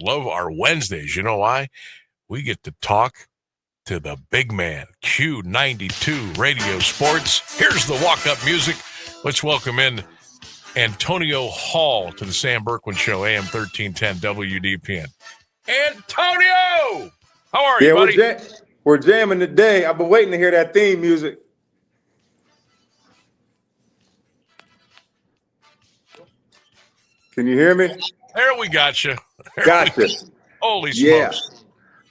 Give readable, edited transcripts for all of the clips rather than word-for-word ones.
Love our Wednesdays. You know why? We get to talk to the big man, Q92 Radio Sports. Here's the walk-up music. Let's welcome in Antonio Hall to the Sam Bourquin Show, AM 1310 WDPN. Antonio! How are you, buddy? We're jamming today. I've been waiting to hear that theme music. Can you hear me? There we got you. Gotcha. Holy smokes. Yeah.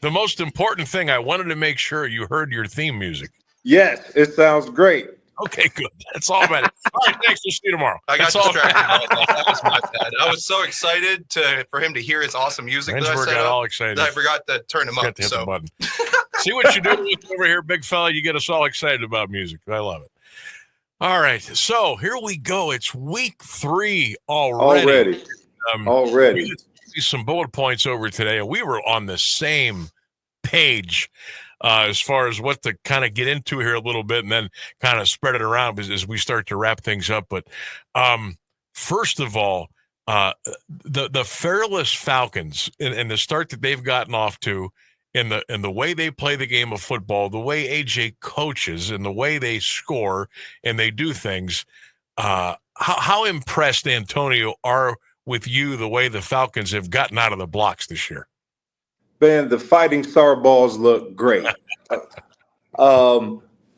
The most important thing, I wanted to make sure you heard your theme music. Yes, it sounds great. Okay, good. That's all about it. All right, thanks. We'll see you tomorrow. I got distracted by that. That was my bad. I was so excited for him to hear his awesome music that I set up. All excited. That I forgot to turn him up. Hit the button. See what you do over here, big fella. You get us all excited about music. I love it. All right, so here we go. It's week 3 already. Already. Some bullet points over today, and we were on the same page as far as what to kind of get into here a little bit and then kind of spread it around as we start to wrap things up. But first of all, the Fearless Falcons and the start that they've gotten off to in the way they play the game of football, the way AJ coaches and the way they score and they do things, how impressed, Antonio, are with you the way the Falcons have gotten out of the blocks this year? Man, the Fighting Starballs look great.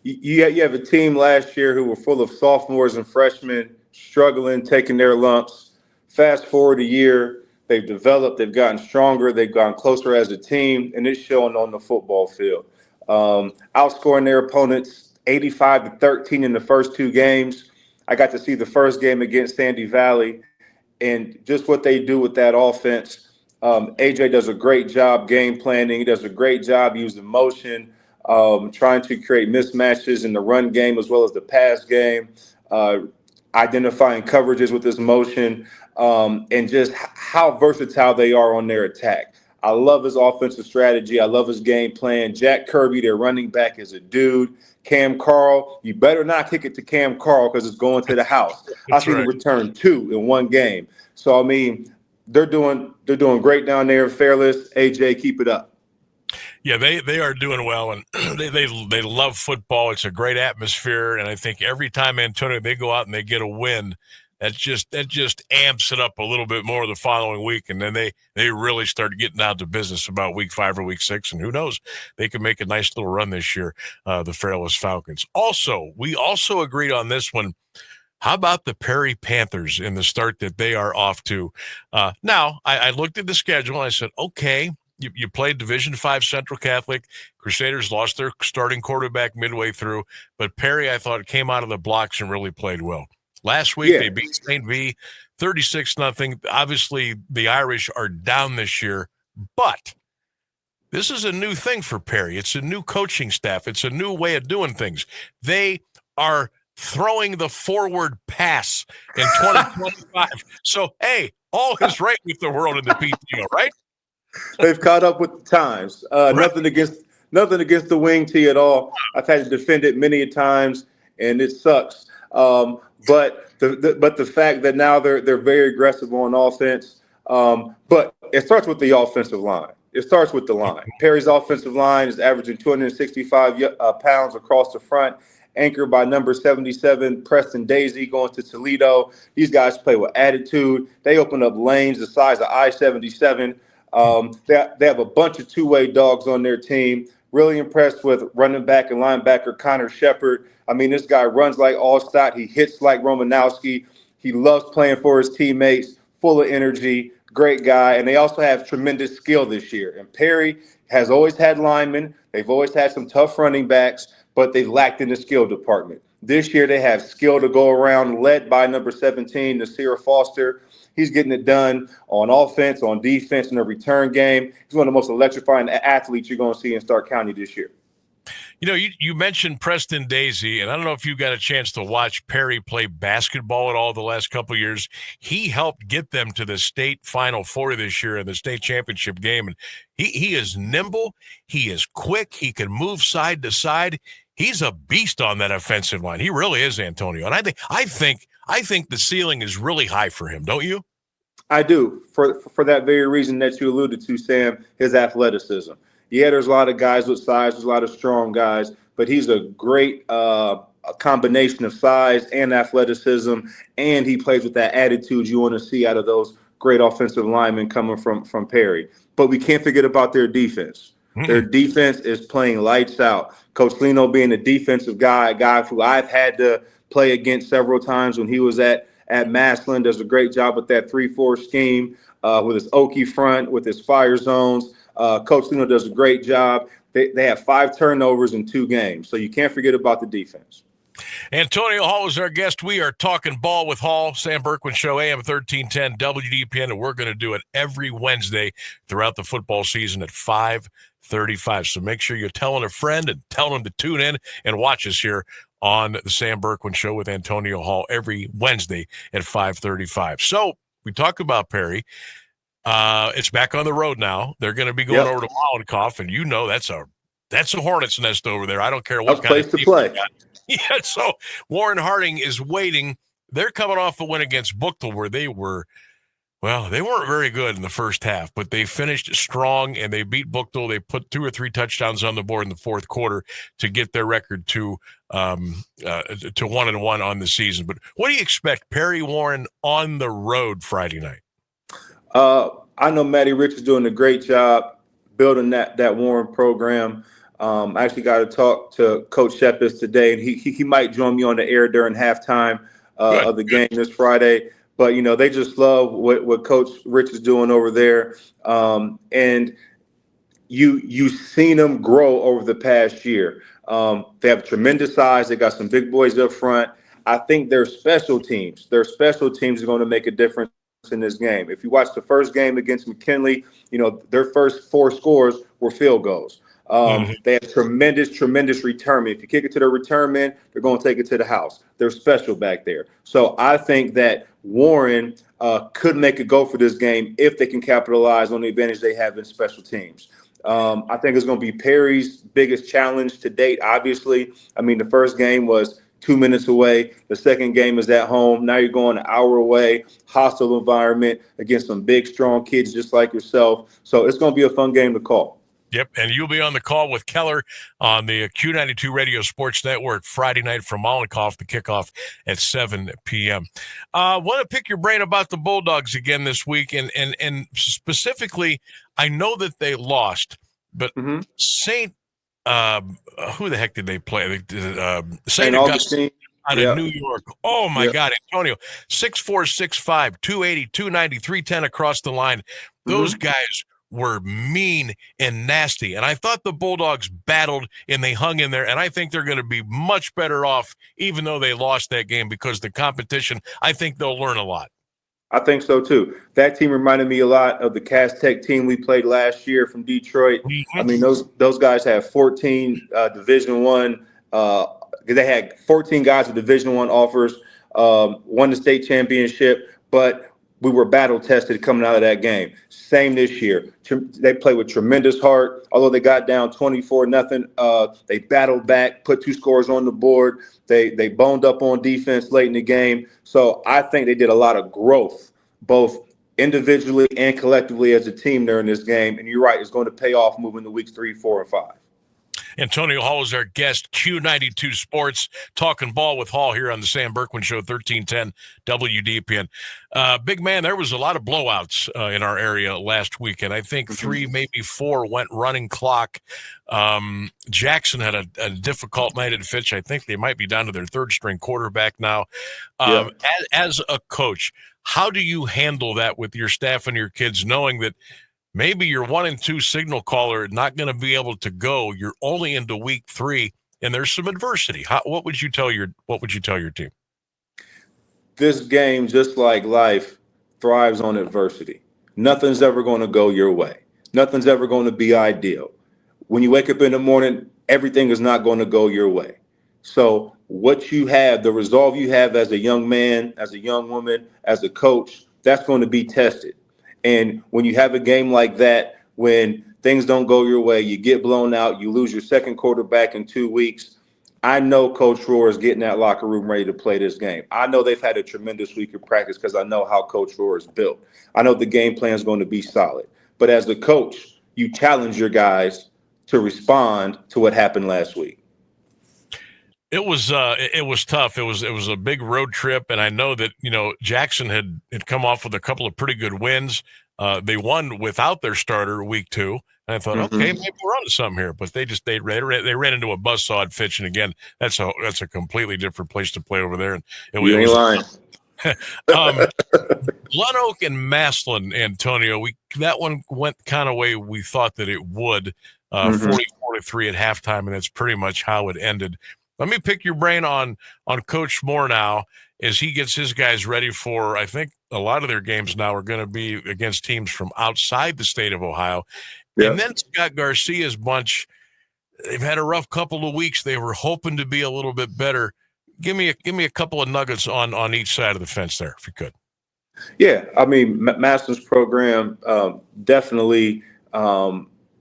You have a team last year who were full of sophomores and freshmen struggling, taking their lumps. Fast forward a year, they've developed, they've gotten stronger, they've gotten closer as a team, and it's showing on the football field. Outscoring their opponents 85-13 in the first 2 games. I got to see the first game against Sandy Valley. And just what they do with that offense, AJ does a great job game planning. He does a great job using motion, trying to create mismatches in the run game as well as the pass game, identifying coverages with his motion, and just how versatile they are on their attack. I love his offensive strategy. I love his game plan. Jack Kirby, their running back, is a dude. Cam Carl, you better not kick it to Cam Carl because it's going to the house. I see him return 2 in 1 game. So, I mean, they're doing great down there. Fearless, AJ, keep it up. Yeah, they are doing well, and they love football. It's a great atmosphere, and I think every time, Antonio, they go out and they get a win, that just amps it up a little bit more the following week, and then they really start getting down to business about week 5 or week 6, and who knows, they can make a nice little run this year, the Fearless Falcons. Also, we also agreed on this one. How about the Perry Panthers in the start that they are off to? Now, I looked at the schedule, and I said, okay, you played Division V Central Catholic. Crusaders lost their starting quarterback midway through, but Perry, I thought, came out of the blocks and really played well. Last week, They beat St. V 36-0. Obviously, the Irish are down this year, but this is a new thing for Perry. It's a new coaching staff. It's a new way of doing things. They are throwing the forward pass in 2025. So, hey, all is right with the world in the PTO, right? They've caught up with the times. Nothing against the wing tee at all. I've had to defend it many a times, and it sucks. But the fact that now they're very aggressive on offense. But it starts with the offensive line. It starts with the line. Perry's offensive line is averaging 265 pounds across the front, anchored by number 77, Preston Daisy, going to Toledo. These guys play with attitude. They open up lanes the size of I-77. They have a bunch of two-way dogs on their team. Really impressed with running back and linebacker Connor Shepard. I mean, this guy runs like Allstott. He hits like Romanowski. He loves playing for his teammates, full of energy, great guy. And they also have tremendous skill this year. And Perry has always had linemen. They've always had some tough running backs, but they lacked in the skill department. This year they have skill to go around, led by number 17, Nasir Foster. He's getting it done on offense, on defense, in the return game. He's one of the most electrifying athletes you're going to see in Stark County this year. You know, you mentioned Preston Daisy, and I don't know if you got a chance to watch Perry play basketball at all the last couple of years. He helped get them to the state Final Four this year in the state championship game, and he is nimble. He is quick. He can move side to side. He's a beast on that offensive line. He really is, Antonio. And I think the ceiling is really high for him, don't you? I do, for that very reason that you alluded to, Sam, his athleticism. Yeah, there's a lot of guys with size, there's a lot of strong guys, but he's a great a combination of size and athleticism, and he plays with that attitude you want to see out of those great offensive linemen coming from Perry. But we can't forget about their defense. Their defense is playing lights out. Coach Leno being a defensive guy, a guy who I've had to play against several times when he was at Massillon, does a great job with that 3-4 scheme, with his Okie front, with his fire zones. Coach Leno does a great job. They have 5 turnovers in 2 games, so you can't forget about the defense. Antonio Hall is our guest. We are talking ball with Hall, Sam Bourquin Show, AM 1310 WDPN, and we're going to do it every Wednesday throughout the football season at 5:35. So make sure you're telling a friend and tell them to tune in and watch us here on the Sam Bourquin Show with Antonio Hall every Wednesday at 5:35. So we talked about Perry. It's back on the road now. They're going to be going over to Mollenkopf, and you know that's a hornet's nest over there. I don't care what kind place of to play. Yeah, so Warren Harding is waiting. They're coming off a win against Buchtel where they weren't very good in the first half, but they finished strong and they beat Buchtel. They put 2 or 3 touchdowns on the board in the fourth quarter to get their record to 1-1 on the season. But what do you expect, Perry Warren on the road Friday night? I know Matty Rich is doing a great job building that Warren program. I actually got to talk to Coach Shepis today, and he might join me on the air during halftime of the game this Friday. But, you know, they just love what Coach Rich is doing over there. And you've seen them grow over the past year. They have tremendous size. They got some big boys up front. I think their special teams are going to make a difference in this game. If you watch the first game against McKinley, you know, their first 4 scores were field goals. They have tremendous return men. If you kick it to their return men, they're going to take it to the house. They're special back there. So I think that Warren could make a go for this game if they can capitalize on the advantage they have in special teams. I think it's going to be Perry's biggest challenge to date, obviously. I mean, the first game was 2 minutes away. The second game is at home. Now you're going an hour away, hostile environment against some big, strong kids just like yourself. So it's going to be a fun game to call. Yep, and you'll be on the call with Keller on the Q92 Radio Sports Network Friday night from Mollenkopf, the kickoff at 7 p.m. Want to pick your brain about the Bulldogs again this week, and specifically, I know that they lost, but St. Who the heck did they play? St. Augustine out of New York. Oh, my God, Antonio. 6'4", 6'5", 280, 290, 310 across the line. Those guys were mean and nasty. And I thought the Bulldogs battled and they hung in there. And I think they're going to be much better off, even though they lost that game, because the competition, I think they'll learn a lot. I think so, too. That team reminded me a lot of the Cass Tech team we played last year from Detroit. I mean, those guys have 14 Division I. They had 14 guys with Division I offers, won the state championship, but we were battle tested coming out of that game. Same this year. They played with tremendous heart. Although they got down 24-0, they battled back, put 2 scores on the board. They boned up on defense late in the game. So I think they did a lot of growth, both individually and collectively as a team during this game. And you're right, it's going to pay off moving to weeks 3, 4, and 5. Antonio Hall is our guest, Q92 Sports, talking ball with Hall here on the Sam Bourquin Show, 1310 WDPN. Big man, there was a lot of blowouts in our area last week, and I think 3, maybe 4 went running clock. Jackson had a difficult night at Fitch. I think they might be down to their 3rd-string quarterback now. As a coach, how do you handle that with your staff and your kids, knowing that maybe your 1 and 2 signal caller not going to be able to go? You're only into week 3, and there's some adversity. What would you tell your team? This game, just like life, thrives on adversity. Nothing's ever going to go your way. Nothing's ever going to be ideal. When you wake up in the morning, everything is not going to go your way. So what you have, the resolve you have as a young man, as a young woman, as a coach, that's going to be tested. And when you have a game like that, when things don't go your way, you get blown out, you lose your 2nd quarterback in 2 weeks, I know Coach Rohr is getting that locker room ready to play this game. I know they've had a tremendous week of practice because I know how Coach Rohr is built. I know the game plan is going to be solid. But as a coach, you challenge your guys to respond to what happened last week. It was tough. It was a big road trip, and I know that Jackson had come off with a couple of pretty good wins. They won without their starter week 2, and I thought, okay, maybe we're onto something here. But they ran into a buzzsaw at Fitch, and again, that's a completely different place to play over there. And You ain't lying. Glen Oak and Maslin, Antonio, that one went kind of way we thought that it would. 44-3 at halftime, and that's pretty much how it ended. Let me pick your brain on Coach Moore now as he gets his guys ready for, I think a lot of their games now are going to be against teams from outside the state of Ohio. Yeah. And then Scott Garcia's bunch, they've had a rough couple of weeks. They were hoping to be a little bit better. Give me a couple of nuggets on each side of the fence there, if you could. Yeah, I mean, Maslin's program definitely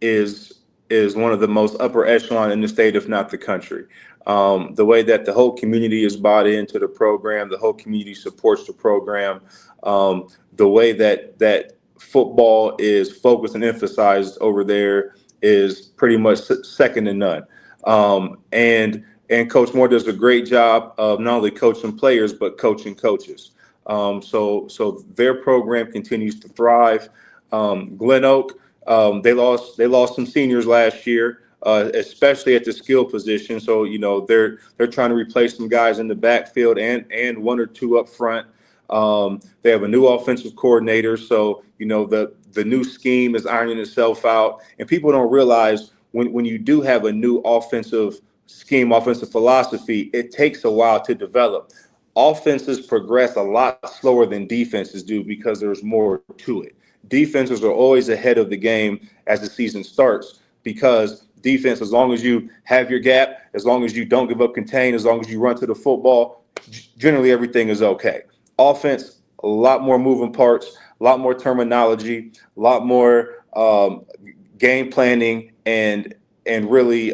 is one of the most upper echelon in the state, if not the country. The way that the whole community is bought into the program, the whole community supports the program, the way that football is focused and emphasized over there is pretty much second to none. And Coach Moore does a great job of not only coaching players, but coaching coaches. So their program continues to thrive. Glen Oak, they lost some seniors last year, especially at the skill position. So they're trying to replace some guys in the backfield and one or two up front. They have a new offensive coordinator, so the new scheme is ironing itself out. And people don't realize when you do have a new offensive scheme, offensive philosophy, it takes a while to develop. Offenses progress a lot slower than defenses do because there's more to it. Defenses are always ahead of the game as the season starts because defense, as long as you have your gap, as long as you don't give up contain, as long as you run to the football, generally everything is okay. Offense, a lot more moving parts, a lot more terminology, a lot more game planning and really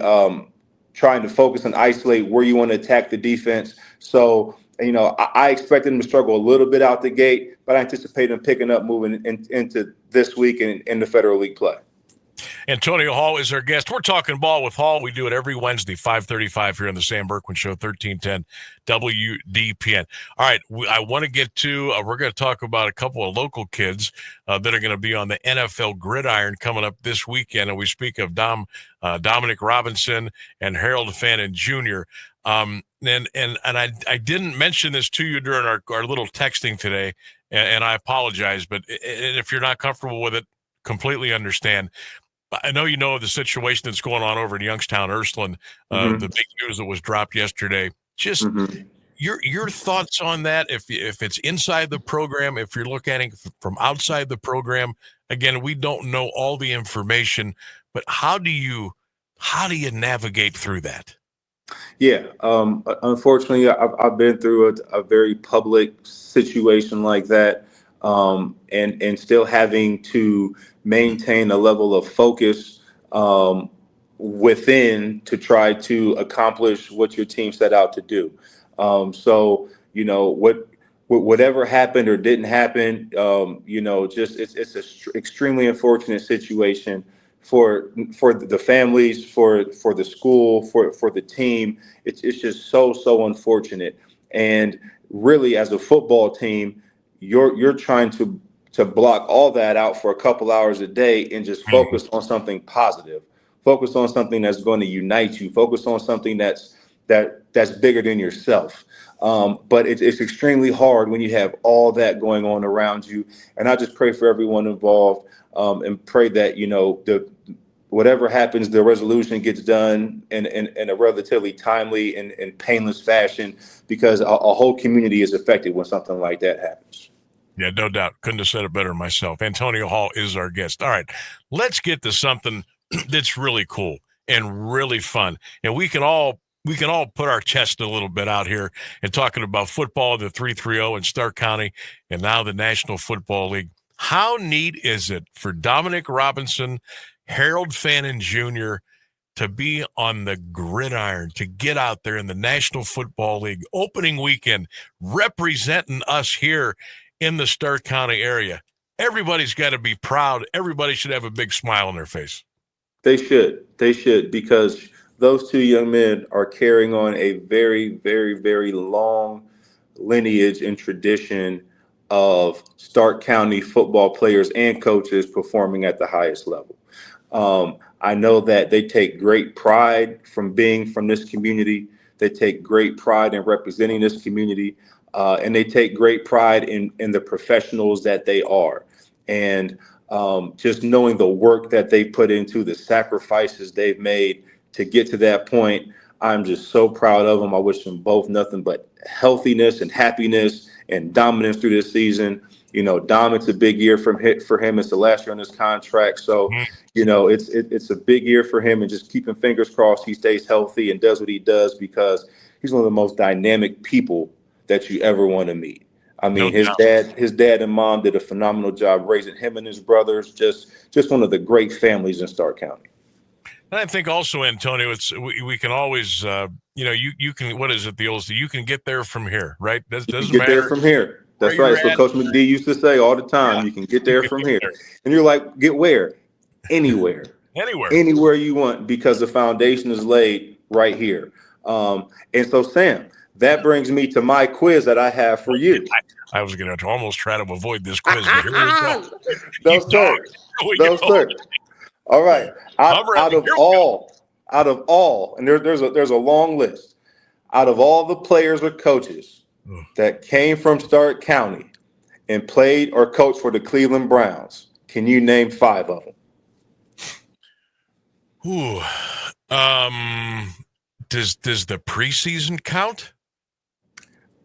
trying to focus and isolate where you want to attack the defense. So, I expected them to struggle a little bit out the gate, but I anticipate them picking up moving into this week in the Federal League play. Antonio Hall is our guest. We're talking ball with Hall. We do it every Wednesday, 5:35 here on the Sam Bourquin Show, 1310 WDPN. All right, I want to get to, we're going to talk about a couple of local kids that are going to be on the NFL gridiron coming up this weekend. And we speak of Dominic Robinson and Harold Fannin Jr. And I didn't mention this to you during our little texting today, and I apologize, but if you're not comfortable with it, completely understand. I know you know the situation that's going on over in Youngstown, Ursuline, the big news that was dropped yesterday. Just your thoughts on that, if it's inside the program, if you're looking at it from outside the program. Again, we don't know all the information, but how do you navigate through that? Yeah, unfortunately, I've been through a very public situation like that, and still having to maintain a level of focus within to try to accomplish what your team set out to do. So whatever happened or didn't happen, just it's an extremely unfortunate situation for the families, for the school, for the team. It's just so unfortunate. And really, as a football team, you're trying to block all that out for a couple hours a day and just focus on something positive. Focus on something that's going to unite you. Focus on something that's bigger than yourself. But it's extremely hard when you have all that going on around you. And I just pray for everyone involved, and pray that whatever happens, the resolution gets done in a relatively timely and painless fashion, because a whole community is affected when something like that happens. Yeah, no doubt. Couldn't have said it better myself. Antonio Hall is our guest. All right, let's get to something that's really cool and really fun. And we can all put our chest a little bit out here and talking about football, the 330 in Stark County, and now the National Football League. How neat is it for Dominic Robinson, Harold Fannin Jr., to be on the gridiron, to get out there in the National Football League opening weekend, representing us here in the Stark County area. Everybody's got to be proud. Everybody should have a big smile on their face. They should. They should, because those two young men are carrying on a very, very, very long lineage and tradition of Stark County football players and coaches performing at the highest level. I know that they take great pride from being from this community. They take great pride in representing this community, and they take great pride in the professionals that they are. And just knowing the work that they put into, the sacrifices they've made to get to that point, I'm just so proud of them. I wish them both nothing but healthiness and happiness and dominance through this season. You know, Dom, it's a big year for him. It's the last year on his contract. So, you know, it's a big year for him, and just keeping fingers crossed he stays healthy and does what he does, because he's one of the most dynamic people that you ever want to meet. I mean, his dad and mom did a phenomenal job raising him and his brothers. Just one of the great families in Stark County. And I think also, Antonio, we can always, you can, what is it, the old, you can get there from here, right? Doesn't get matter there from here. That's right. So Coach McD used to say all the time, yeah, you can get there from here. And you're like, get where? Anywhere. Anywhere you want, because the foundation is laid right here. And so, Sam, that brings me to my quiz that I have for you. I was going to almost try to avoid this quiz, but here we go. No, sir. All right. Out of all, and there's a long list. Out of all the players or coaches that came from Stark County and played or coached for the Cleveland Browns, can you name 5 of them? Ooh. Does the preseason count?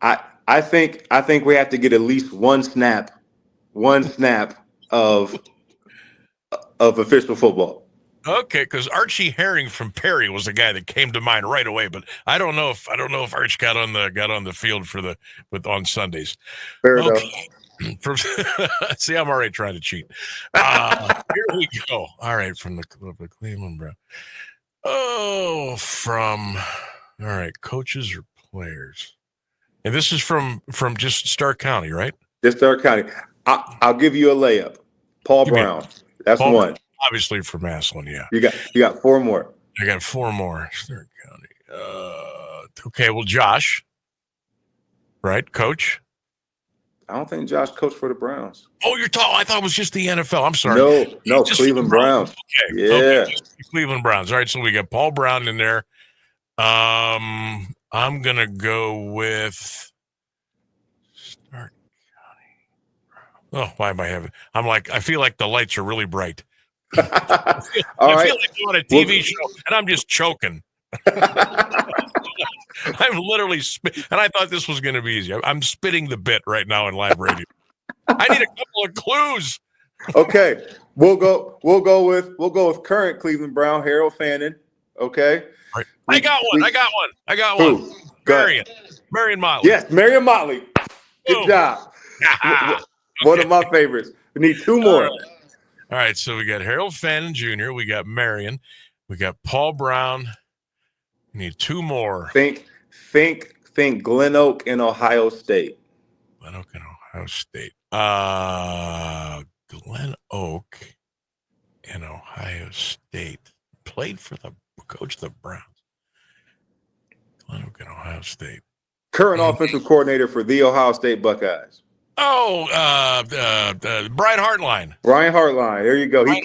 I think we have to get at least one snap of official football. Okay, because Archie Herring from Perry was the guy that came to mind right away, but I don't know if Arch got on the field on Sundays. Fair enough. See, I'm already trying to cheat. Here we go. All right, from the Cleveland Browns. All right, coaches or players, and this is from just Stark County, right? Just Stark County. I'll give you a layup. Paul Brown. That's Paul one. Obviously from Massillon, yeah. You got 4 more. I got 4 more. Stark County. Okay, well, Josh, right, coach? I don't think Josh coached for the Browns. Oh, you're talking. I thought it was just the NFL. I'm sorry. No, Cleveland Browns. Okay. Yeah. Okay, Cleveland Browns. All right, so we got Paul Brown in there. I'm gonna go with Stark County. Oh, why am I having? I feel like the lights are really bright. I feel like I'm on a TV show, and I'm just choking. I'm literally and I thought this was going to be easy. I'm spitting the bit right now in live radio. I need a couple of clues. Okay, we'll go with current Cleveland Brown, Harold Fannin. Okay, right. I got one. Marion Motley. Yes, Marion Motley. Good job. One of my favorites. We need 2 more. All right, so we got Harold Fannin Jr., we got Marion, we got Paul Brown. We need 2 more. Think Glen Oak in Ohio State. Glen Oak in Ohio State. Glen Oak in Ohio State. Played for coach of the Browns. Glen Oak in Ohio State. Current offensive coordinator for the Ohio State Buckeyes. Oh, Brian Hartline. Brian Hartline. There you go. He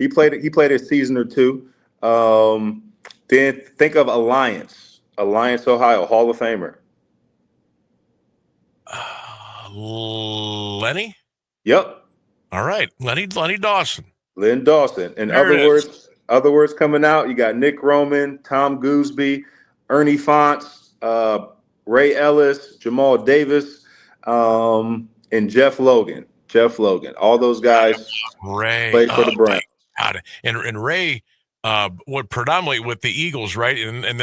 played a season or 2. Then think of Alliance, Ohio, Hall of Famer. Lenny? Yep. All right. Lenny Dawson. Len Dawson. In other words coming out, you got Nick Roman, Tom Gooseby, Ernie Fonts, Ray Ellis, Jamal Davis, and Jeff Logan. All those guys played for the Browns. And Ray what predominantly with the Eagles, right? And then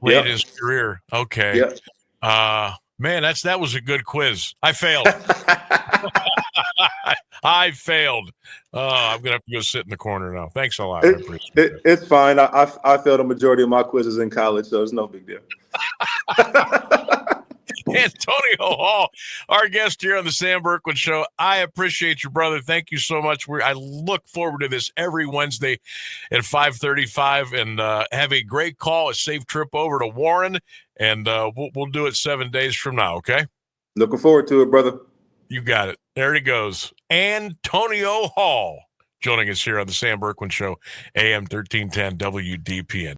late his career. Okay. Yep. Man, that was a good quiz. I failed. I failed. I'm going to have to go sit in the corner now. Thanks a lot. I appreciate it. It's fine. I failed a majority of my quizzes in college, so it's no big deal. Antonio Hall, our guest here on the Sam Bourquin Show. I appreciate you, brother. Thank you so much. I look forward to this every Wednesday at 5:35, and have a great call, a safe trip over to Warren, and we'll do it 7 days from now, okay? Looking forward to it, brother. You got it. There he goes. Antonio Hall joining us here on the Sam Bourquin Show, AM 1310 WDPN.